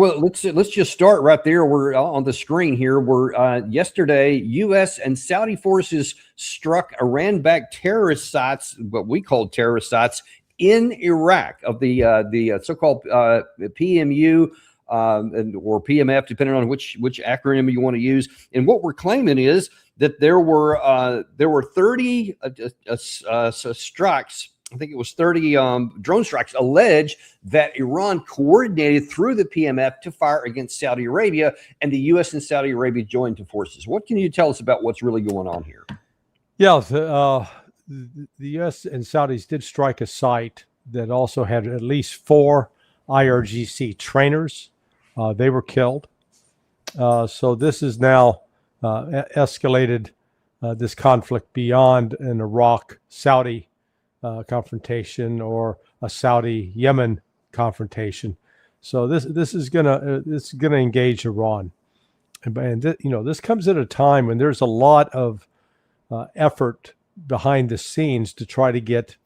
Well, let's just start right there. We're on the screen here. We're yesterday, U.S. and Saudi forces struck Iran-backed terrorist sites, what we call terrorist sites, in Iraq of the so-called PMU or PMF, depending on which acronym you want to use. And what we're claiming is that there were 30 strikes. I think it was 30 drone strikes alleged that Iran coordinated through the PMF to fire against Saudi Arabia, and the U.S. and Saudi Arabia joined forces. What can you tell us about what's really going on here? Yeah, the U.S. and Saudis did strike a site that also had at least 4 IRGC trainers. They were killed. So this is now escalated this conflict beyond an Iraq-Saudi confrontation or a Saudi-Yemen confrontation. So this is gonna engage Iran, and this comes at a time when there's a lot of effort behind the scenes to try to get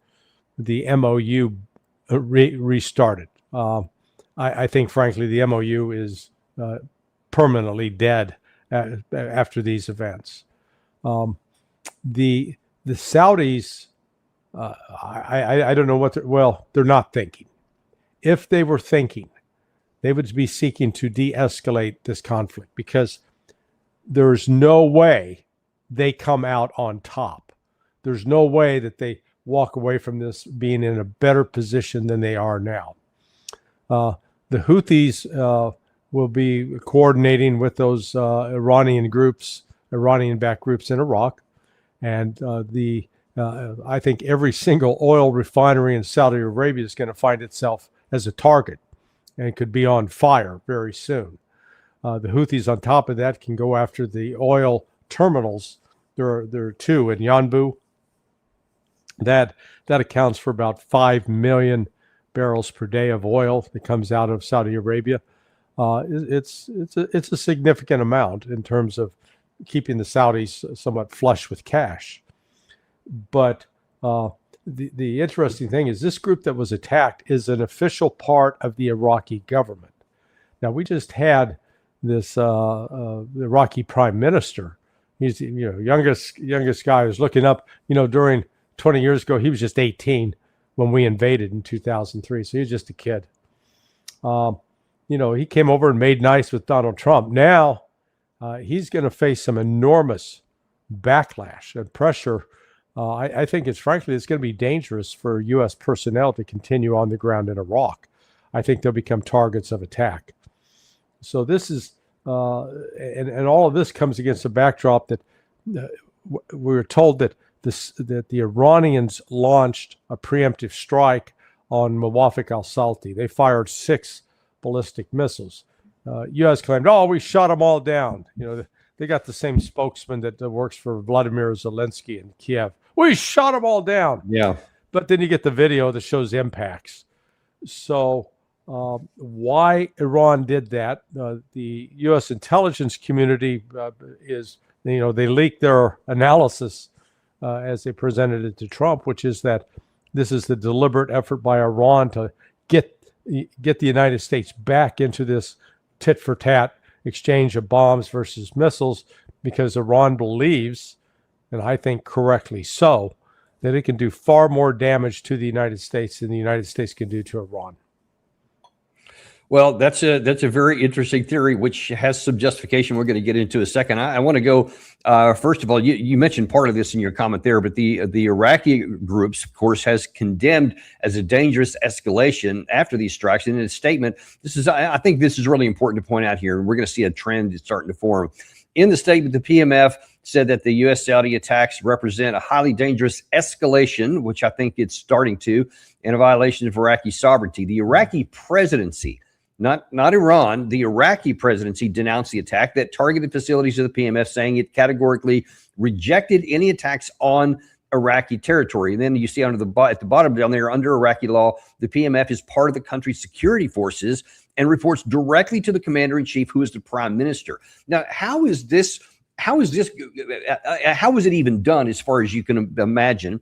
the MOU restarted. I think, frankly, the MOU is permanently dead after these events. The Saudis. I don't know what they're not thinking. If they were thinking, they would be seeking to de-escalate this conflict, because there's no way they come out on top. There's no way that they walk away from this being in a better position than they are now. The Houthis will be coordinating with those Iranian-backed groups in Iraq, and I think every single oil refinery in Saudi Arabia is going to find itself as a target and could be on fire very soon. The Houthis, on top of that, can go after the oil terminals. There are 2 in Yanbu. That accounts for about 5 million barrels per day of oil that comes out of Saudi Arabia. It's a significant amount in terms of keeping the Saudis somewhat flush with cash. But the interesting thing is this group that was attacked is an official part of the Iraqi government. Now, we just had this Iraqi prime minister. He's the youngest guy who's looking up. During 20 years ago, he was just 18 when we invaded in 2003. So he was just a kid. He came over and made nice with Donald Trump. Now he's going to face some enormous backlash and pressure. I think it's going to be dangerous for U.S. personnel to continue on the ground in Iraq. I think they'll become targets of attack. So this is, and all of this comes against a backdrop that we were told that the Iranians launched a preemptive strike on Muwafiq al-Salti. They fired 6 ballistic missiles. U.S. claimed, we shot them all down. They got the same spokesman that works for Vladimir Zelensky in Kiev. We shot them all down. Yeah. But then you get the video that shows impacts. So why Iran did that, the U.S. intelligence community they leaked their analysis as they presented it to Trump, which is that this is the deliberate effort by Iran to get the United States back into this tit-for-tat exchange of bombs versus missiles, because Iran believes, and I think correctly so, that it can do far more damage to the United States than the United States can do to Iran. Well, that's a very interesting theory, which has some justification we're going to get into in a second. I want to go, first of all, you mentioned part of this in your comment there, but the Iraqi groups, of course, has condemned as a dangerous escalation after these strikes. And in a statement, I think this is really important to point out here, and we're going to see a trend starting to form. In the statement, the PMF said that the U.S.-Saudi attacks represent a highly dangerous escalation, which I think it's starting to, and a violation of Iraqi sovereignty. The Iraqi presidency, not Iran, the Iraqi presidency denounced the attack that targeted facilities of the PMF, saying it categorically rejected any attacks on Iraqi territory. And then you see at the bottom down there, under Iraqi law, the PMF is part of the country's security forces and reports directly to the commander-in-chief, who is the prime minister. Now, how is it even done, as far as you can imagine,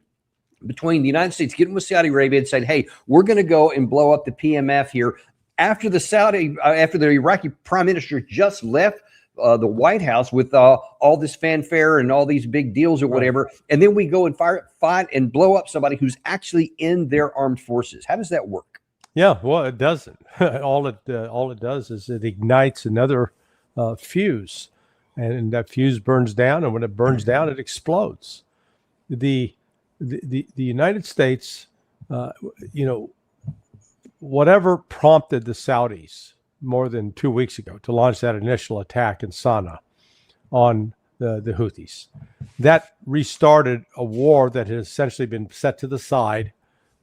between the United States getting with Saudi Arabia and saying, hey, we're going to go and blow up the PMF here after the Iraqi prime minister just left the White House with all this fanfare and all these big deals or whatever, and then we go and fight and blow up somebody who's actually in their armed forces. How does that work? Yeah, well, it doesn't. all it does is it ignites another fuse, and that fuse burns down, and when it burns down, it explodes. The United States, whatever prompted the Saudis more than 2 weeks ago to launch that initial attack in Sana'a on the Houthis, that restarted a war that had essentially been set to the side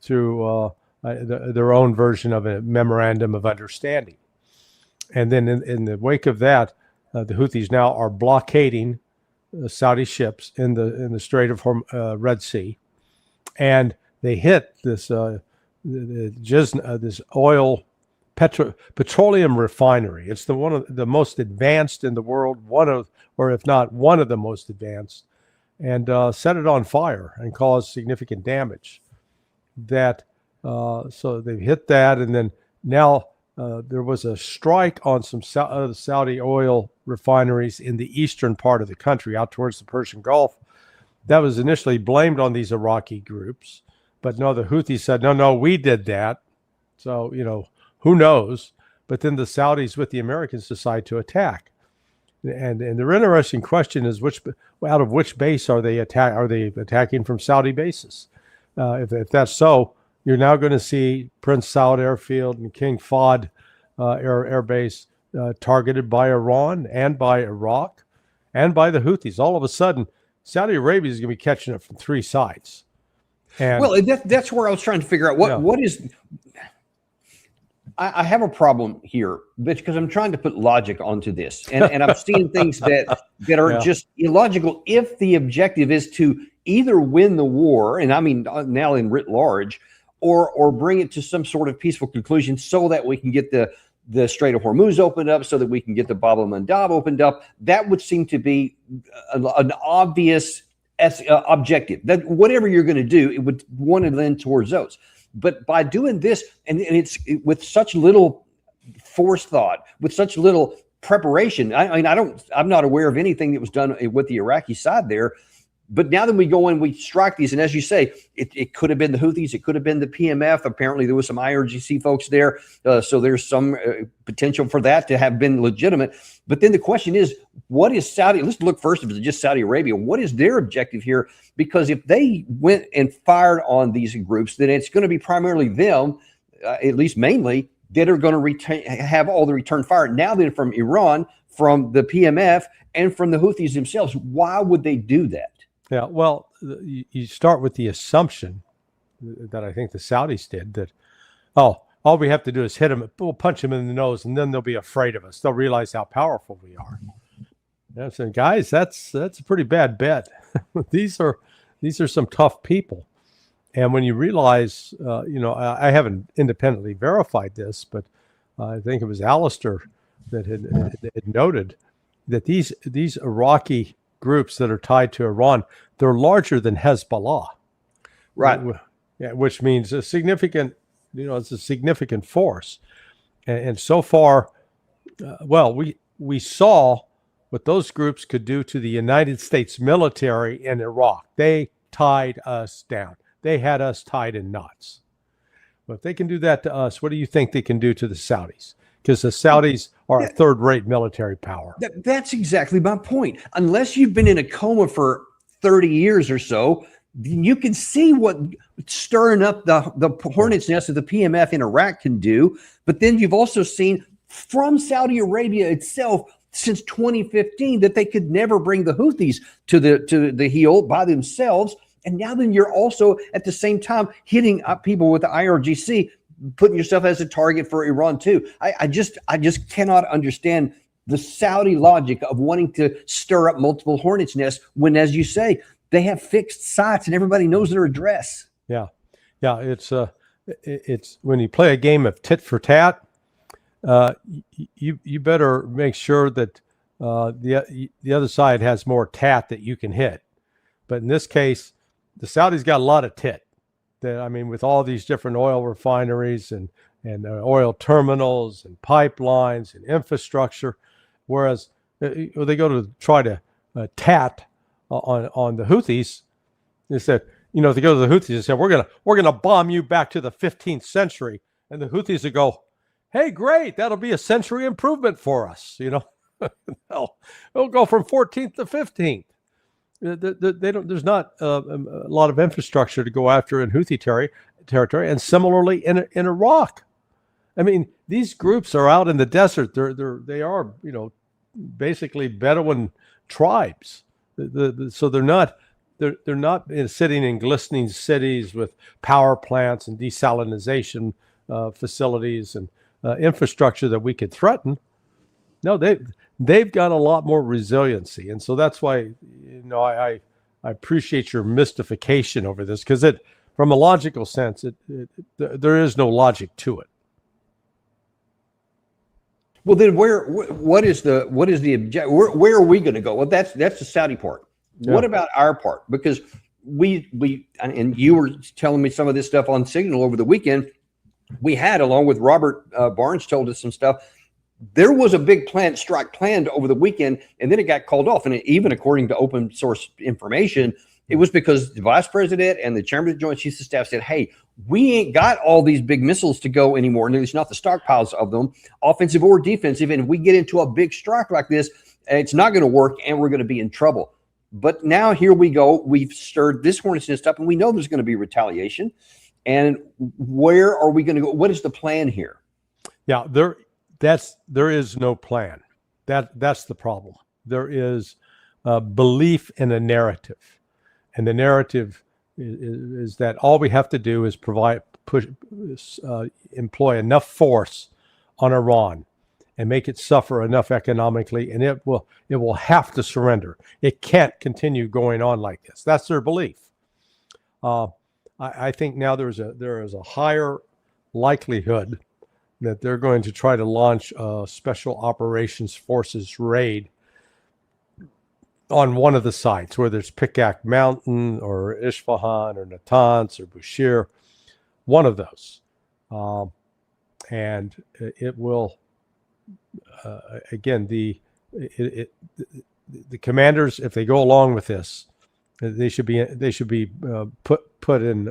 through their own version of a memorandum of understanding. And then in the wake of that, the Houthis now are blockading Saudi ships in the Strait of Red Sea, and they hit this this oil petroleum refinery. It's one of the most advanced in the world, or if not one of the most advanced, and set it on fire and caused significant damage. So they've hit that, and then now there was a strike on some Saudi oil refineries in the eastern part of the country, out towards the Persian Gulf. That was initially blamed on these Iraqi groups, but no, the Houthis said, no, we did that. So, who knows? But then the Saudis with the Americans decide to attack. And the interesting question is out of which base are they attacking from Saudi bases? If that's so, you're now going to see Prince Saud Airfield and King Fahd Air Base targeted by Iran and by Iraq and by the Houthis. All of a sudden, Saudi Arabia is going to be catching it from three sides. And, well, that's where I was trying to figure out what is. I have a problem here because I'm trying to put logic onto this, and I'm seeing things that are just illogical. If the objective is to either win the war, and I mean now in writ large, or bring it to some sort of peaceful conclusion, so that we can get the Strait of Hormuz opened up, so that we can get the Bab el-Mandab opened up, that would seem to be an obvious objective. That whatever you're going to do, it would want to lend towards those. But by doing this, and it's with such little forethought, with such little preparation, I'm not aware of anything that was done with the Iraqi side there. But now that we go in, we strike these, and as you say, it could have been the Houthis, it could have been the PMF. Apparently, there was some IRGC folks there, so there's some potential for that to have been legitimate. But then the question is, what is Saudi? Let's look first if it's just Saudi Arabia. What is their objective here? Because if they went and fired on these groups, then it's going to be primarily them, at least mainly, that are going to have all the return fire. Now then, from Iran, from the PMF, and from the Houthis themselves, why would they do that? Yeah, well, you start with the assumption that I think the Saudis did that, all we have to do is hit them, we'll punch them in the nose, and then they'll be afraid of us. They'll realize how powerful we are. And I'm saying, guys, that's a pretty bad bet. These are some tough people. And when you realize, I haven't independently verified this, but I think it was Alistair that had noted that these Iraqi groups that are tied to Iran, they're larger than Hezbollah, right? Yeah, which means a significant, it's a significant force. And so far, we saw what those groups could do to the United States military in Iraq. They tied us down. They had us tied in knots. But if they can do that to us, what do you think they can do to the Saudis? Because the Saudis are a third-rate military power. That's exactly my point. Unless you've been in a coma for 30 years or so, you can see what stirring up the hornet's nest of the PMF in Iraq can do. But then you've also seen from Saudi Arabia itself since 2015 that they could never bring the Houthis to the heel by themselves. And now then you're also at the same time hitting people with the IRGC, putting yourself as a target for Iran too. I just cannot understand the Saudi logic of wanting to stir up multiple hornet's nests when, as you say, they have fixed sites and everybody knows their address. Yeah. It's when you play a game of tit for tat, you better make sure that the other side has more tat that you can hit. But in this case, the Saudis got a lot of tit. With all these different oil refineries and oil terminals and pipelines and infrastructure, whereas they go to try to tat on the Houthis. They said, you know, if they go to the Houthis, they said, we're gonna bomb you back to the 15th century, and the Houthis would go, hey, great, that'll be a century improvement for us. You know, they'll go from 14th to 15th. They don't. There's not a lot of infrastructure to go after in Houthi territory, and similarly in Iraq. I mean, these groups are out in the desert. They are, you know, basically Bedouin tribes. So they're not sitting in glistening cities with power plants and desalination facilities and infrastructure that we could threaten. No, they've got a lot more resiliency, and so that's why, you know, I appreciate your mystification over this, because from a logical sense, there is no logic to it. Well, then what is the objective? Where are we going to go? Well, that's the Saudi part. Yeah. What about our part? Because we and you were telling me some of this stuff on Signal over the weekend. We had, along with Robert Barnes, told us some stuff. There was a big strike planned over the weekend, and then it got called off. And even according to open source information, it was because the vice president and the chairman of the Joint Chiefs of Staff said, hey, we ain't got all these big missiles to go anymore. And there's not the stockpiles of them, offensive or defensive. And if we get into a big strike like this, it's not going to work, and we're going to be in trouble. But now here we go. We've stirred this hornet's nest up, and we know there's going to be retaliation. And where are we going to go? What is the plan here? Yeah, there is no plan. That's the problem. There is belief in a narrative, and the narrative is that all we have to do is employ enough force on Iran and make it suffer enough economically, and it will have to surrender. It can't continue going on like this. That's their belief. I think now there is a higher likelihood that they're going to try to launch a special operations forces raid on one of the sites, whether it's Pikak Mountain or Isfahan or Natanz or Bushehr, one of those. And it will, again, the commanders, if they go along with this, they should be put in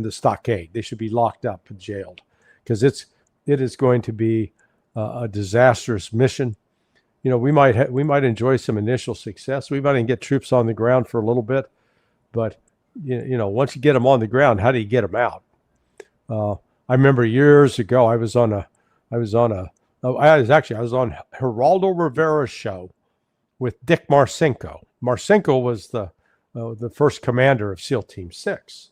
the stockade. They should be locked up and jailed, because it is going to be a disastrous mission. You know, we might enjoy some initial success. We might even get troops on the ground for a little bit, but you know, once you get them on the ground, how do you get them out? I remember years ago, I was on Geraldo Rivera's show with Dick Marcinko. Marcinko was the first commander of SEAL Team 6,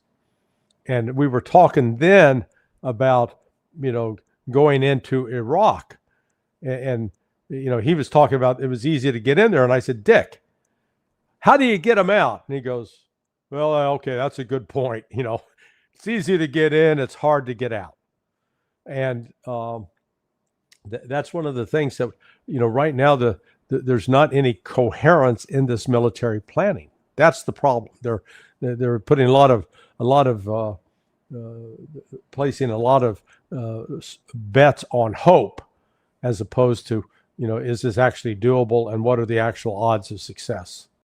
and we were talking then about, you know, going into Iraq, and you know, he was talking about it was easy to get in there, and I said, Dick, how do you get them out? And he goes, well, okay, that's a good point. You know, it's easy to get in, it's hard to get out. And that's one of the things that, you know, right now there's not any coherence in this military planning. That's the problem. They're putting placing a lot of bets on hope, as opposed to, you know, is this actually doable, and what are the actual odds of success?